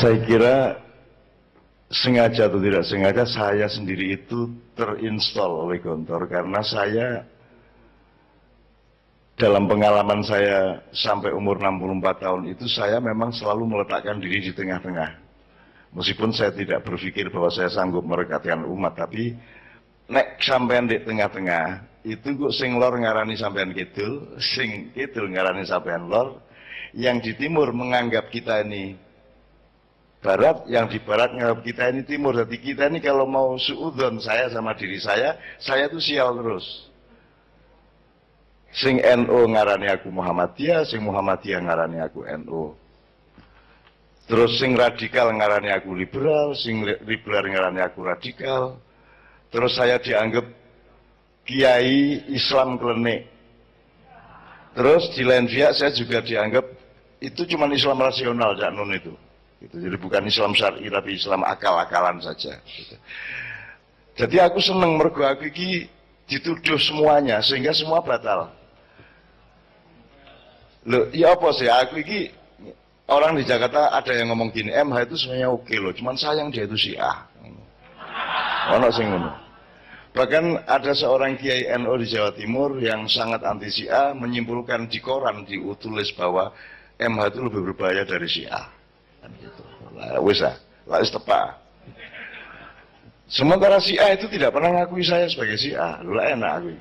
Saya kira sengaja atau tidak sengaja saya sendiri itu terinstall oleh Gontor karena saya dalam pengalaman saya sampai umur 64 tahun itu saya memang selalu meletakkan diri di tengah-tengah. Meskipun saya tidak berpikir bahwa saya sanggup merekatkan umat, tapi nek sampean di tengah-tengah itu kok sing lor ngarani sampean kidul, sing kidul ngarani sampean lor, yang di timur menganggap kita ini barat, yang di barat menganggap kita ini timur. Jadi kita ini kalau mau suudzon saya sama diri saya itu sial terus. Sing NU ngarani aku Muhammadiyah, sing Muhammadiyah ngarani aku NU. Terus sing radikal ngarani aku liberal, sing liberal ngarani aku radikal. Terus saya dianggap kiai Islam klenik. Terus di lain pihak saya juga dianggap itu cuma Islam rasional, Cak Nun itu. Jadi bukan Islam syar'i tapi Islam akal-akalan saja. Jadi aku seneng mergo aku iki dituduh semuanya sehingga semua batal. Loh, ya apa sih aku iki orang di Jakarta ada yang ngomong gini, MH itu sebenarnya oke loh, cuman sayang dia itu Syiah. Ono sing ngono. Bahkan ada seorang kiai NU di Jawa Timur yang sangat anti Syiah menyimpulkan di koran ditulis bahwa MH itu lebih berbahaya dari Syiah. Kan gitu. Lah wis lah tepat. Sementara Syiah itu tidak pernah ngakui saya sebagai Syiah. Lho enak aku.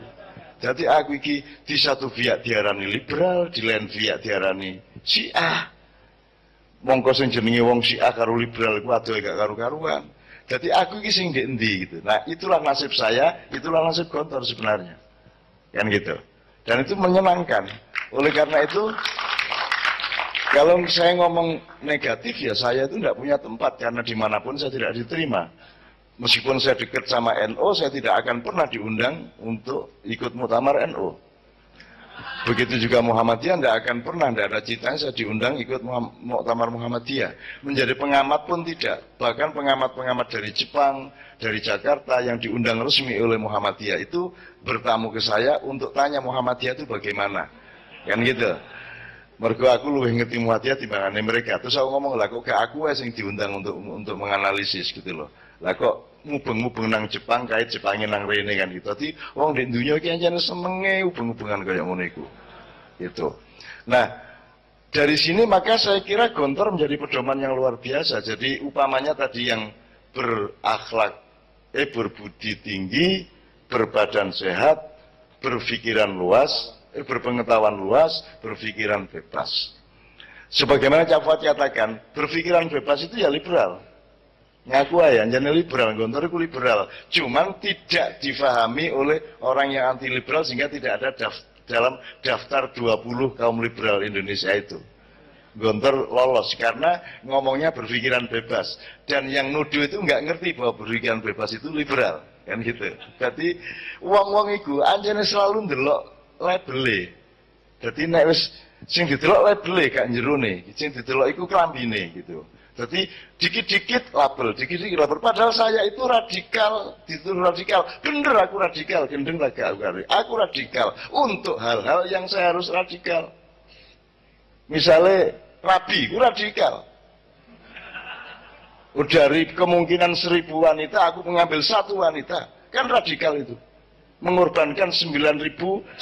Jadi aku iki di satu pihak diarani liberal, di lain pihak diarani Syiah. Mongko sing jenenge wong Syiah karo liberal iku adoh gak karu-karuan. Jadi aku iki sing ndek endi gitu. Nah, itulah nasib saya, itulah nasib Gontor sebenarnya. Kan gitu. Dan itu menyenangkan. Oleh karena itu kalau saya ngomong negatif ya saya itu tidak punya tempat karena dimanapun saya tidak diterima. Meskipun saya dekat sama NU, saya tidak akan pernah diundang untuk ikut muktamar NU. Begitu juga Muhammadiyah tidak akan pernah, tidak ada citanya saya diundang ikut muktamar Muhammadiyah. Menjadi pengamat pun tidak. Bahkan pengamat-pengamat dari Jepang, dari Jakarta yang diundang resmi oleh Muhammadiyah itu bertamu ke saya untuk tanya Muhammadiyah itu bagaimana. Kan gitu. Mergo aku luwih ngerti Muhammadiyah timbangane mereka. Terus aku ngomong lah kok gak aku yang diundang untuk menganalisis gitu loh. Lah kok mubeng-mubeng nang Jepang kait Jepangin nang rene kan gitu. Dadi wong di dunya iki ancen senenge hubung-hubungan kaya ngono iku. Gitu. Nah, dari sini maka saya kira Gontor menjadi pedoman yang luar biasa. Jadi upamanya tadi yang berakhlak berbudi tinggi, berbadan sehat, berpikiran luas, berpengetahuan luas, berpikiran bebas. Sebagaimana Cak Fuad katakan, berpikiran bebas itu ya liberal. Ngaku aja, jadi liberal, Gontor itu liberal. Cuman tidak difahami oleh orang yang anti liberal sehingga tidak ada dalam daftar 20 kaum liberal Indonesia itu. Gontor lolos karena ngomongnya berpikiran bebas. Dan yang nuduh itu nggak ngerti bahwa berpikiran bebas itu liberal. Kan gitu. Jadi uang-uang itu anjane selalu ndelok label. Jadi nek wis sing didelok label gak jerone, sing didelok iku klambine gitu. Jadi dikit-dikit label, dikit-dikit label. Padahal saya itu radikal, dituduh radikal. Bener aku radikal, gendeng lagi aku radikal untuk hal-hal yang saya harus radikal. Misalnya rabi, aku radikal. Dari kemungkinan 1000 wanita, aku mengambil 1 wanita, kan radikal itu. Mengorbankan 9.990,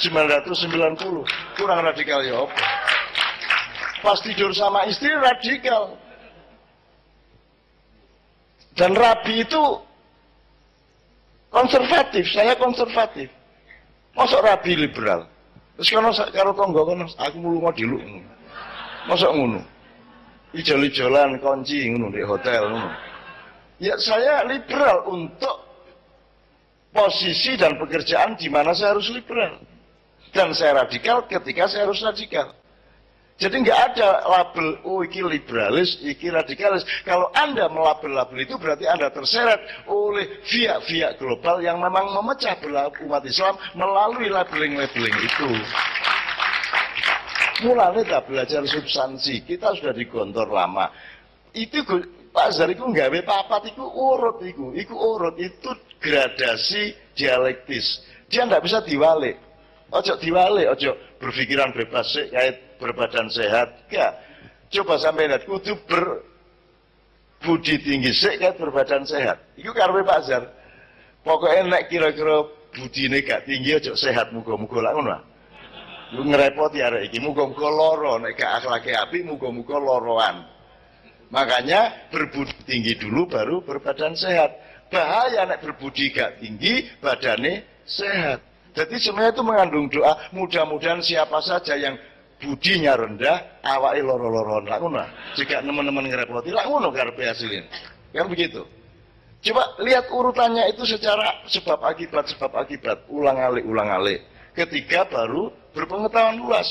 kurang radikal ya apa? Pas tidur sama istri radikal. Dan rabi itu konservatif, saya konservatif. Masuk rabi liberal. Terus kalau tonggo kono aku mulu ngodilu. Masuk ngono. Ijol-ijolan kunci ngono di hotel ngono. Ya saya liberal untuk posisi dan pekerjaan di mana saya harus liberal. Dan saya radikal ketika saya harus radikal. Jadi nggak ada label, oh iki liberalis, iki radikalis. Kalau Anda melabel-label itu berarti Anda terseret oleh via-via global yang memang memecah belah umat Islam melalui labeling-labeling itu. Mulanya kita belajar substansi, kita sudah di Gontor lama. Itu Pak Zar itu nggak papat, itu urut, itu urut, itu gradasi dialektis. Dia nggak bisa diwalik. Ojo diwalik, ojo berpikiran bebas kait berbadan sehat. Ya, coba sampai lihat kudu budi tinggi sik kan berbadan sehat. Iku karepe Pak Zar. Pokoknya nek kira-kira budine gak tinggi aja sehat muga-muga lak ngono. Lu ngerepoti arek iki muga-muga lara nek gak akhlake apik muga-muga loroan. Makanya berbudi tinggi dulu baru berbadan sehat. Bahaya nek berbudi gak tinggi badane sehat. Jadi semuanya itu mengandung doa, mudah-mudahan siapa saja yang budinya rendah awake loro-loron lak ngono. Jika teman-teman ngerepoti lak ngono karepe hasilin. Kan begitu. Coba lihat urutannya itu secara sebab akibat, ulang-alik. Ketiga baru berpengetahuan luas.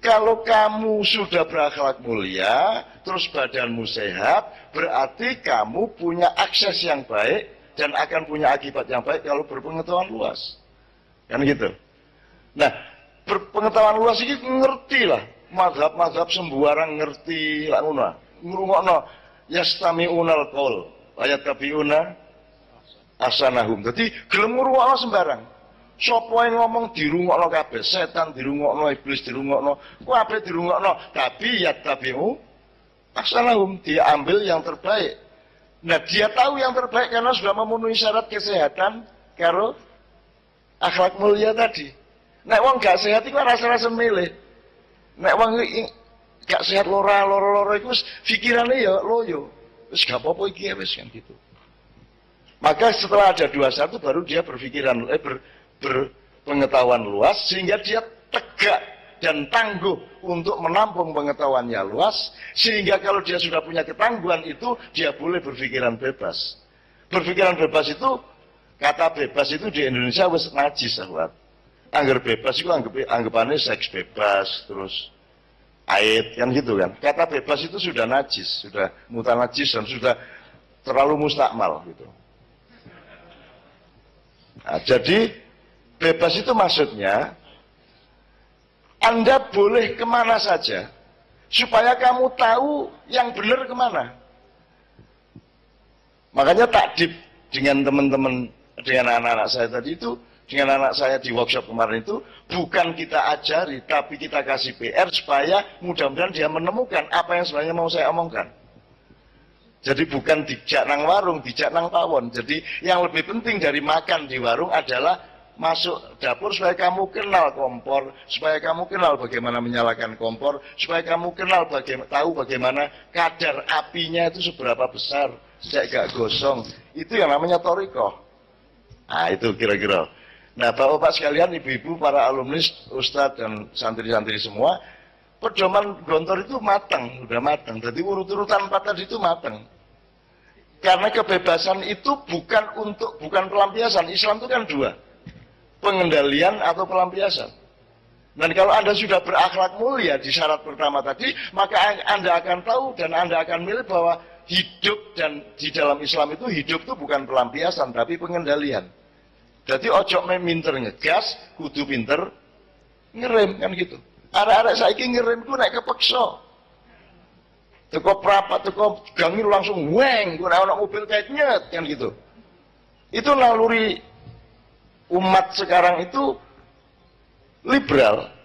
Kalau kamu sudah berakhlak mulia, terus badanmu sehat, berarti kamu punya akses yang baik dan akan punya akibat yang baik kalau berpengetahuan luas. Kan gitu. Nah, berpengetahuan luas ini ngerti lah. Mazhab-mazhab sembarang ngerti lah ngono. Ngrungokno yastami'unal qaul. Ayat kabiuna asanahum. Jadi gelem ngrungokno sembarang. Sapa yang ngomong dirungokno kabeh, setan dirungokno, iblis dirungokno, kabeh dirungokno, tapi ya tabiu asanahum, dia ambil yang terbaik. Nah, dia tahu yang terbaik karena sudah memenuhi syarat kesehatan karo akhlak mulia tadi. Nek wong gak sehat iku rasa-rasa milih. Nek wong gak sehat loro iku pikirane ya loyo. Wis gak apa-apa iki wis kan gitu. Maka setelah ada 21 baru dia berpikiran berpengetahuan luas sehingga dia tegak dan tangguh untuk menampung pengetahuannya luas sehingga kalau dia sudah punya ketangguhan itu dia boleh berpikiran bebas. Berpikiran bebas itu kata bebas itu di Indonesia wis najis sahabat. Angger bebas itu anggapannya seks bebas terus aid kan gitu kan. Kata bebas itu sudah najis, sudah mutanajis dan sudah terlalu mustakmal gitu. Nah, jadi bebas itu maksudnya Anda boleh kemana saja supaya kamu tahu yang benar kemana. Makanya takdib dengan teman-teman, dengan anak-anak saya tadi itu, dengan anak saya di workshop kemarin itu, bukan kita ajari, tapi kita kasih PR supaya mudah-mudahan dia menemukan apa yang sebenarnya mau saya omongkan. Jadi bukan dijak nang warung, dijak nang pawon. Jadi yang lebih penting dari makan di warung adalah masuk dapur supaya kamu kenal kompor, supaya kamu kenal bagaimana menyalakan kompor, supaya kamu kenal tahu bagaimana kadar apinya itu seberapa besar, sejak gak gosong. Itu yang namanya thoriqah. Nah itu kira-kira. Nah bapak-bapak sekalian, ibu-ibu, para alumni, ustadz dan santri-santri semua, pedoman Gontor itu matang, sudah matang. Jadi urut-urutan 4 tadi itu matang. Karena kebebasan itu bukan pelampiasan. Islam itu kan 2, pengendalian atau pelampiasan. Dan kalau Anda sudah berakhlak mulia di syarat pertama tadi, maka Anda akan tahu dan Anda akan milih bahwa hidup dan di dalam Islam itu hidup itu bukan pelampiasan tapi pengendalian. Jadi ojo minter ngegas, kudu pinter ngerem kan gitu. Arek-arek saiki ngerem ku nek kepeksa. Teko prapat, teko gangi langsung weng, ku nek ana mobil kayak nyet kan gitu. Itu naluri umat sekarang itu liberal.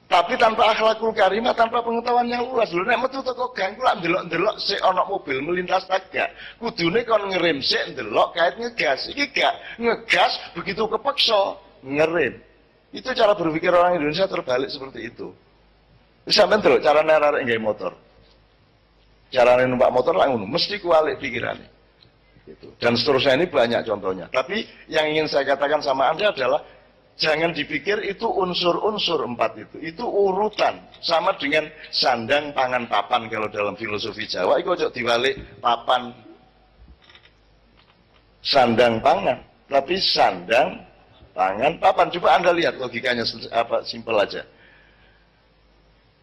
Tapi tanpa akhlakul karimah, tanpa pengetahuan yang luas. Lho nek metu teko gang ku lak ndelok-ndelok sik ana mobil melintas tagak. Kudune kon ngerem sik ndelok kait ngegas. Iki gak ngegas begitu kepeksa ngerem. Itu cara berpikir orang Indonesia terbalik seperti itu. Wis sampean delok carane arek nggawe motor. Carane numpak motor lah ngono, mesti kualik pikirane. Gitu. Dan seterusnya ini banyak contohnya. Tapi yang ingin saya katakan sama Anda adalah jangan dipikir itu unsur-unsur 4 itu. Itu urutan. Sama dengan sandang, pangan, papan kalau dalam filosofi Jawa. Itu ojo diwalik papan, sandang, pangan. Tapi sandang, pangan, papan. Coba Anda lihat logikanya simpel aja.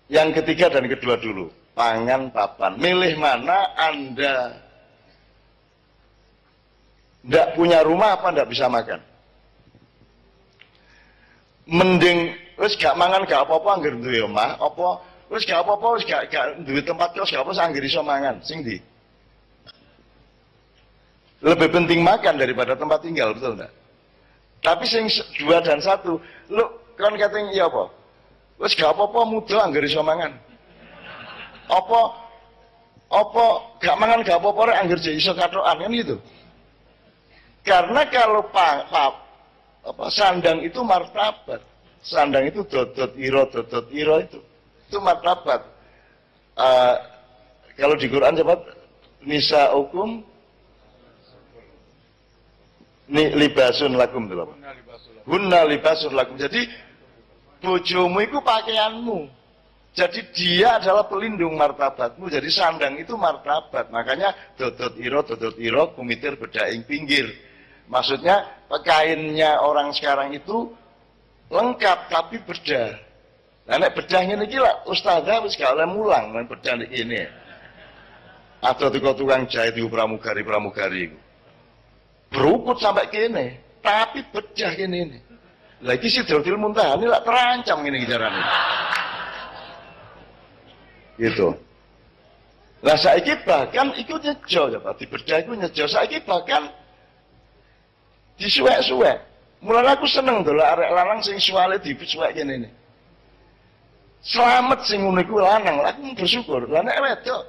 Yang ketiga dan kedua dulu. Pangan, papan. Milih mana Anda tidak punya rumah apa tidak bisa makan? Mending wis gak mangan gak apa-apa angger duwe omah, apa wis gak apa-apa wis gak duwe tempat kos gak apa angger iso mangan. Sing ndi? Lebih penting makan daripada tempat tinggal, betul enggak? Tapi sing 2 dan 1, lu kan katanya iya apa? Wis gak apa-apa muda angger iso mangan. Apa Apa gak mangan gak apa-apa rek anggere iso katokan kan gitu. Karena kalau sandang itu martabat. Sandang itu dodot iro itu martabat. Kalau di Quran cepat nisa hukum libasun lakum dulu. Hunna libasun lakum. Jadi bojomu itu pakaianmu. Jadi dia adalah pelindung martabatmu. Jadi sandang itu martabat. Makanya dodot iro kumitir bedaing pinggir. Maksudnya kainnya orang sekarang itu lengkap tapi bedah. Nah nek bedahnya ini gila, ustazah wis gak oleh mulang nek bedah ini. Atau tukang jahit di pramugari. Berukut sampai kene, tapi bedah ini. Lagi Sidratul Muntaha ini lah terancam ini carane. Gitu. Lah saiki bahkan ikut nyejo ya Pak, di bedah iku nyejo saiki bahkan disuwek-suwek. Mulane aku seneng delok arek lanang sing suwale disuwek kene ini. Selamat sing ngono iku lanang, aku bersyukur. Lah nek wedok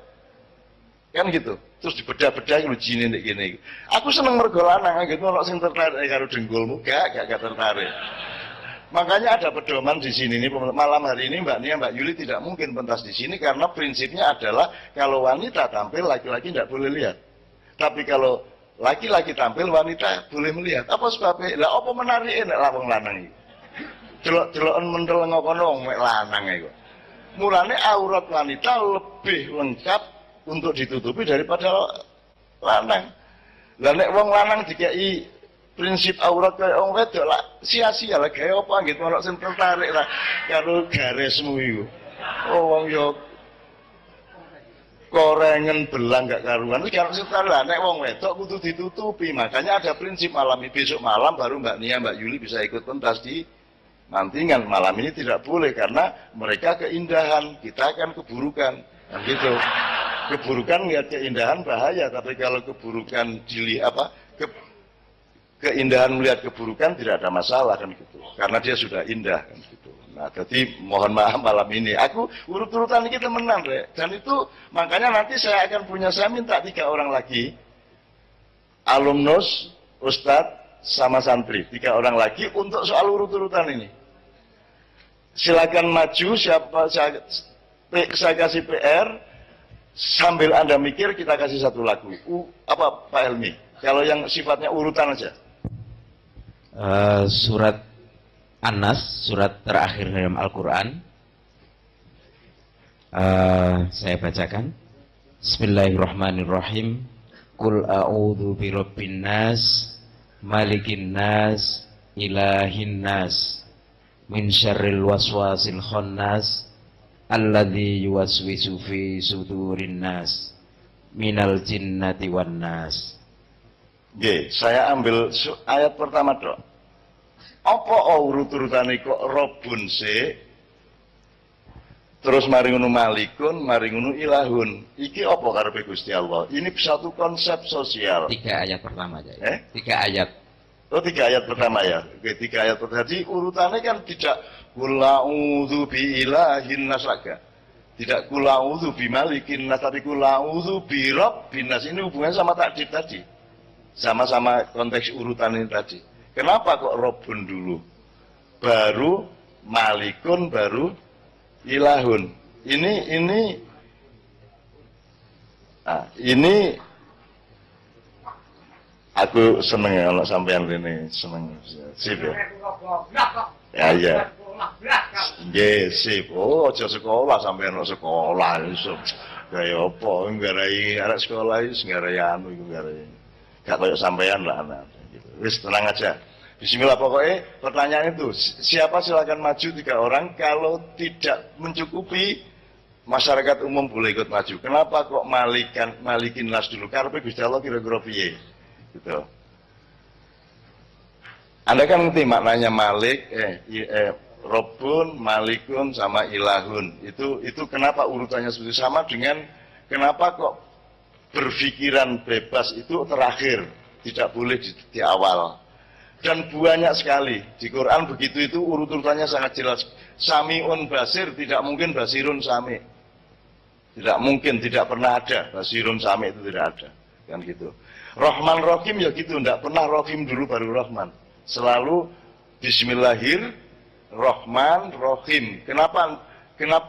kan gitu. Terus dibedah-bedah lu jine nek kene iki. Aku seneng mergo lanang, gitu ono sing tertarik karo dengkulmu, gak tertarik. Makanya ada pedoman di sini nih malam hari ini Mbak Nia, Mbak Yuli tidak mungkin pentas di sini karena prinsipnya adalah kalau wanita tampil laki-laki tidak boleh lihat. Tapi kalau laki-laki tampil wanita boleh melihat. Apa sebabnya? Lah apa menarike nek wong lanang iki? Delok-deloken mentel ngono mek lanang iku. Mulane aurat wanita lebih lengkap untuk ditutupi daripada lanang. Lah nek wong lanang dikai prinsip aurat kaya wong wedok lah sia-sia lah gawe apa gitu ono sing tertarik lah karo garismu iku. Oh wong yo korengen belang gak karuan iki karo sing lah nek wong wedok kudu ditutupi. Makanya ada prinsip malam ini besok malam baru Mbak Nia, Mbak Yuli bisa ikut pentas di Mantingan. Malam ini tidak boleh karena mereka keindahan, kita kan keburukan. Kan gitu. Keburukan lihat keindahan bahaya, tapi kalau keburukan keindahan melihat keburukan tidak ada masalah kan gitu. Karena dia sudah indah kan gitu. Nah, jadi mohon maaf malam ini aku urut-urutan ini temenan Rek. Dan itu makanya nanti saya minta 3 orang lagi alumnus, ustadz sama santri, 3 orang lagi untuk soal urut-urutan ini. Silakan maju siapa saya kasih PR sambil Anda mikir kita kasih satu lagu. Apa Pak Helmi? Kalau yang sifatnya urutan aja. Surat An-Nas, surat terakhir dalam Al-Quran. Saya bacakan. Bismillahirrahmanirrahim. Qul a'udzu birabbin nas, malikin nas, ilahin nas, min syarril waswasil khannas, alladzi yuwaswisu fi sudurin nas, minal jinnati wan nas. Nggih, saya ambil ayat pertama, Dok. Apa urut-urutane kok robun sik? Terus mari ngono malikun, mari ngono ilahun. Iki apa karepe Gusti Allah? Ini satu konsep sosial. 3 ayat pertama aja. 3 ayat. Oh, 3 ayat pertama ya. Oke, 3 ayat pertama. Jadi urutannya kan tidak qul a'udzu bi ilahin nas laga. Tidak qul a'udzu bi malikin nas, tapi qul a'udzu bi rabbin nas. Ini hubungannya sama takdir tadi. Sama-sama konteks urutan ini tadi. Kenapa kok robun dulu? Baru malikun, baru ilahun. Ini aku seneng ya kalau sampean ini seneng sip ya. Ya. Nggih, sip. Oh, aja sekolah sampean kok sekolah iso. Kaya apa nggarai arek sekolah iki nggarai anu iku nggarai. Gak koyo sampean lah anak gitu. Wis tenang aja. Bismillah pokoknya pertanyaan itu siapa silakan maju 3 orang kalau tidak mencukupi masyarakat umum boleh ikut maju. Kenapa kok malikin nas dulu? Karepe Gusti Allah kira-kira piye? Gitu. Anda kan ngerti maknanya malik, robun, malikun sama ilahun. Itu kenapa urutannya seperti sama dengan kenapa kok berpikiran bebas itu terakhir, tidak boleh di awal. Dan banyak sekali di Quran begitu itu urutannya sangat jelas. Sami'un basir tidak mungkin basirun sami. Tidak mungkin, tidak pernah ada. Basirun Sami itu tidak ada. Kan gitu. Rahman Rahim ya gitu, tidak pernah Rahim dulu baru Rahman. Selalu Bismillahir Rahman Rahim. Kenapa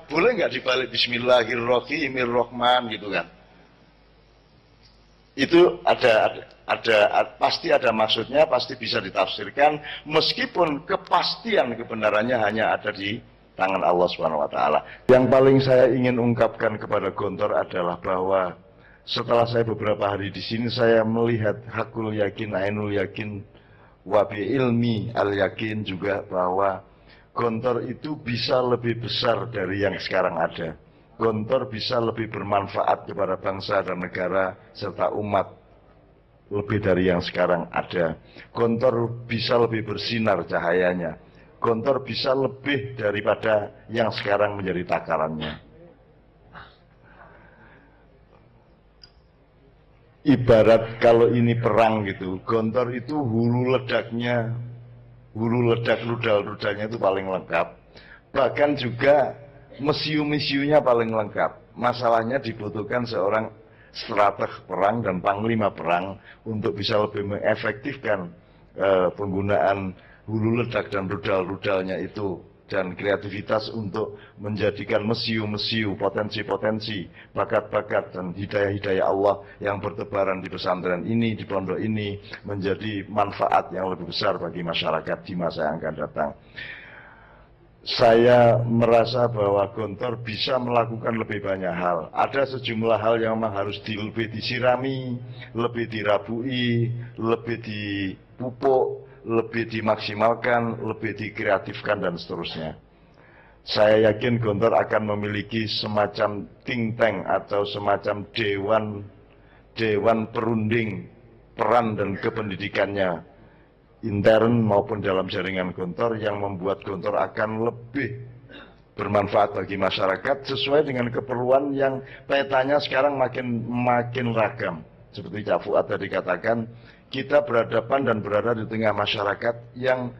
boleh nggak dibalik Bismillahirrahmanirrahim Rahman gitu kan? Itu pasti ada maksudnya, pasti bisa ditafsirkan, meskipun kepastian kebenarannya hanya ada di tangan Allah Subhanahu wa taala. Yang paling saya ingin ungkapkan kepada Gontor adalah bahwa setelah saya beberapa hari di sini, saya melihat hakul yakin, ainul yakin, wabi ilmi al yakin juga bahwa Gontor itu bisa lebih besar dari yang sekarang ada. Gontor bisa lebih bermanfaat kepada bangsa dan negara serta umat lebih dari yang sekarang ada. Gontor bisa lebih bersinar cahayanya. Gontor bisa lebih daripada yang sekarang menjadi takarannya. Ibarat kalau ini perang gitu, Gontor itu hulu ledak rudal-rudalnya itu paling lengkap. Bahkan juga mesiu-mesiunya paling lengkap. Masalahnya dibutuhkan seorang strateg perang dan panglima perang untuk bisa lebih mengefektifkan penggunaan hulu ledak dan rudal-rudalnya itu, dan kreativitas untuk menjadikan mesiu-mesiu, potensi-potensi, bakat-bakat dan hidayah-hidayah Allah yang bertebaran di pesantren ini, di pondok ini, menjadi manfaat yang lebih besar bagi masyarakat di masa yang akan datang. Saya merasa bahwa Gontor bisa melakukan lebih banyak hal. Ada sejumlah hal yang memang harus lebih disirami, lebih dirabui, lebih dipupuk, lebih dimaksimalkan, lebih dikreatifkan, dan seterusnya. Saya yakin Gontor akan memiliki semacam think tank atau semacam dewan perunding peran dan kependidikannya, intern maupun dalam jaringan Gontor, yang membuat Gontor akan lebih bermanfaat bagi masyarakat sesuai dengan keperluan yang petanya sekarang makin ragam. Seperti Cak Fuad tadi katakan, kita berhadapan dan berada di tengah masyarakat yang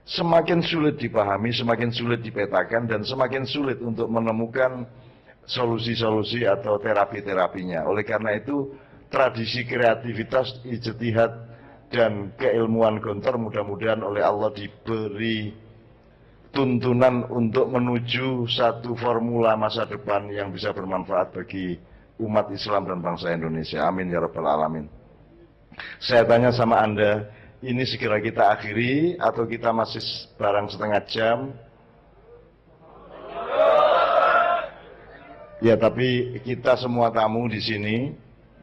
semakin sulit dipahami, semakin sulit dipetakan, dan semakin sulit untuk menemukan solusi-solusi atau terapi-terapinya. Oleh karena itu, tradisi kreativitas, ijtihad, dan keilmuan Gontor mudah-mudahan oleh Allah diberi tuntunan untuk menuju satu formula masa depan yang bisa bermanfaat bagi umat Islam dan bangsa Indonesia. Amin ya rabbal alamin. Saya tanya sama Anda, ini segera kita akhiri atau kita masih barang setengah jam? Ya, tapi kita semua tamu di sini,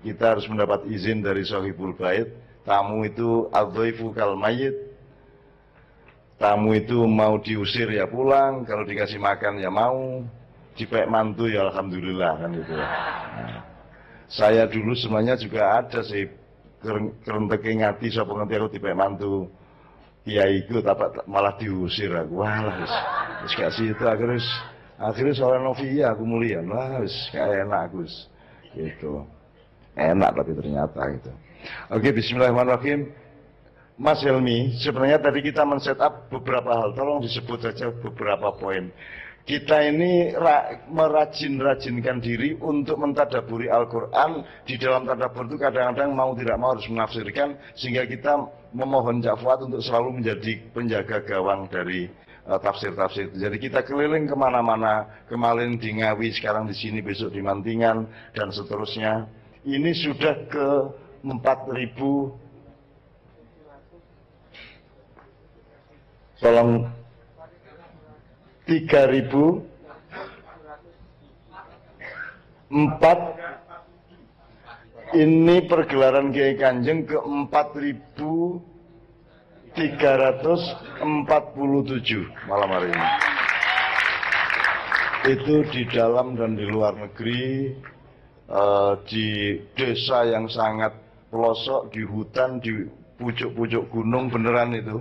kita harus mendapat izin dari Sohibul Bait. Tamu itu al-dhaifu kal mayyit. Tamu itu mau diusir ya pulang, kalau dikasih makan ya mau, dipek mantu ya alhamdulillah, kan gitu. Nah, saya dulu semuanya juga ada sih kerenteke ngati sapa ngerti aku dipek mantu kiai iku malah diusir aku. Wah, wis gak situ akhirnya soal Novia aku mulia. Wah, wis gak enak aku gitu. Enak tapi ternyata gitu. Oke, bismillahirrahmanirrahim. Mas Helmi, sebenarnya tadi kita men-set up beberapa hal, tolong disebut saja beberapa poin. Kita ini merajinkan diri untuk mentadaburi Al-Quran. Di dalam tadabbur itu kadang-kadang mau tidak mau harus menafsirkan, sehingga kita memohon Cak Fuad untuk selalu menjadi penjaga gawang dari tafsir-tafsir. Jadi kita keliling kemana-mana, kemarin di Ngawi, sekarang di sini, besok di Mantingan, dan seterusnya. Ini sudah ke 4.000, tolong 3.004, ini pergelaran Kiai Kanjeng ke 4.347 malam hari ini. Itu di dalam dan di luar negeri, di desa yang sangat pelosok, di hutan, di pucuk-pucuk gunung, beneran itu.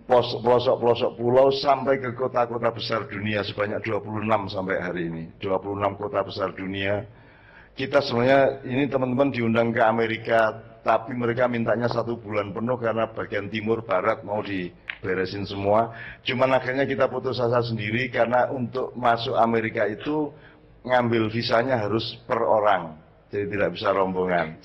Pelosok-pelosok pulau sampai ke kota-kota besar dunia, sebanyak 26 sampai hari ini. 26 kota besar dunia. Kita sebenarnya ini teman-teman diundang ke Amerika, tapi mereka mintanya 1 bulan penuh karena bagian timur barat mau diberesin semua. Cuman akhirnya kita putus asa sendiri karena untuk masuk Amerika itu ngambil visanya harus per orang, jadi tidak bisa rombongan.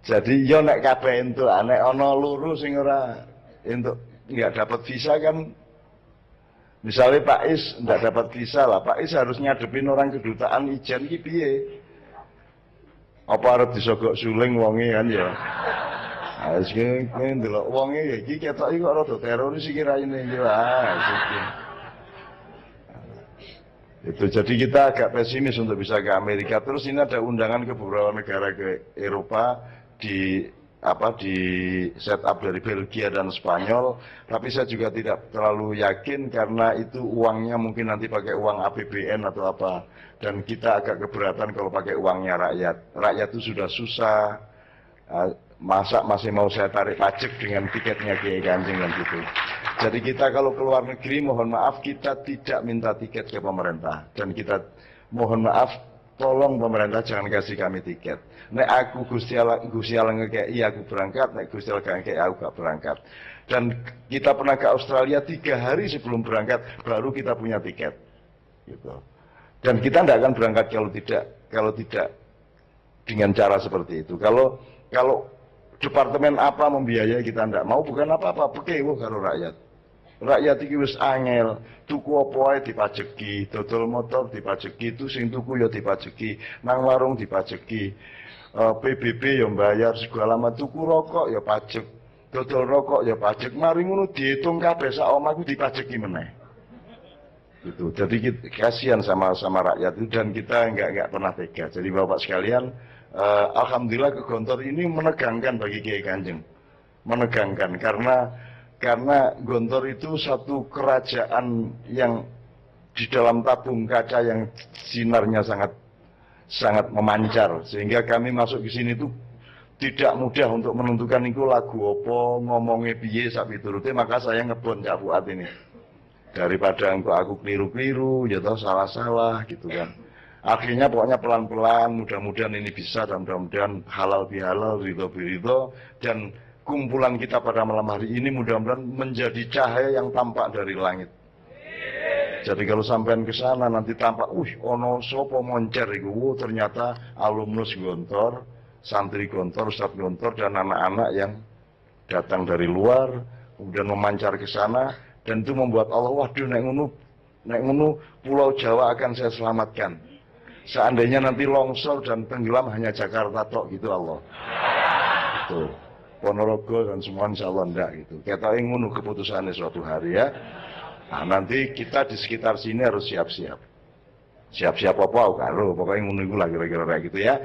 Jadi yo nek kabeh entuk, nek ana loro sing ora entuk nggak dapat visa kan, misalnya Pak Is nggak dapat visa lah, Pak Is harus ngadepin orang kedutaan ijen ki piye? Apa arep disogok suling wonge kan ya? Wis kene ndelok wonge ya iki ketok iki kok rada teroris iki raine iki itu. Jadi kita agak pesimis untuk bisa ke Amerika. Terus ini ada undangan ke beberapa negara ke Eropa di set up dari Belgia dan Spanyol, tapi saya juga tidak terlalu yakin karena itu uangnya mungkin nanti pakai uang APBN atau apa, dan kita agak keberatan kalau pakai uangnya rakyat itu sudah susah, masa masih mau saya tarik pajak dengan tiketnya Kiai Kanjeng dan gitu. Jadi kita kalau keluar negeri, mohon maaf kita tidak minta tiket ke pemerintah, dan kita mohon maaf tolong pemerintah jangan kasih kami tiket. Nek aku Gusti Allah ngekei aku berangkat, nek Gusti Allah ngekei aku gak berangkat. Dan kita pernah ke Australia 3 hari sebelum berangkat baru kita punya tiket. Gitu. Dan kita tidak akan berangkat kalau tidak dengan cara seperti itu. Kalau departemen apa membiayai kita tidak mau, bukan apa-apa, pekewo karo rakyat. Rakyat iki wis angel, tuku apa ae dipajeki, dodol motor dipajeki, itu sing tuku ya dipajeki, nang warung dipajeki. PBB ya bayar segala macam, tuku rokok ya pajek, dodol rokok ya pajek, mari ngono dihitung kabeh sak omahku dipajeki meneh. Gitu. Jadi kasihan sama rakyat itu, dan kita enggak pernah tega. Jadi Bapak sekalian, alhamdulillah ke Gontor ini menegangkan bagi Kiai Kanjeng. Menegangkan karena Gontor itu satu kerajaan yang di dalam tabung kaca yang sinarnya sangat memancar, sehingga kami masuk ke sini itu tidak mudah untuk menentukan itu lagu apa, ngomongnya piye sak piturute, maka saya ngebon Cak Fuad ini. Daripada aku keliru-keliru, ya toh salah-salah gitu kan. Akhirnya pokoknya pelan-pelan, mudah-mudahan ini bisa, dan mudah-mudahan halal bihalal, ridho biridho, dan kumpulan kita pada malam hari ini mudah-mudahan menjadi cahaya yang tampak dari langit. Jadi kalau sampean ke sana nanti tampak, ono sopo moncer iku, ternyata alumnus Gontor, santri Gontor, Ustadz Gontor, dan anak-anak yang datang dari luar, kemudian memancar ke sana, dan itu membuat Allah, waduh, nek ngono Pulau Jawa akan saya selamatkan. Seandainya nanti longsor dan tenggelam hanya Jakarta tok gitu Allah. Betul. Ponorogo dan semua insya Allah enggak gitu. Kita ingin keputusannya suatu hari ya. Nah, nanti kita di sekitar sini harus siap-siap. Siap-siap apa karo, pokoknya ngono iku lah kira-kira kayak gitu ya.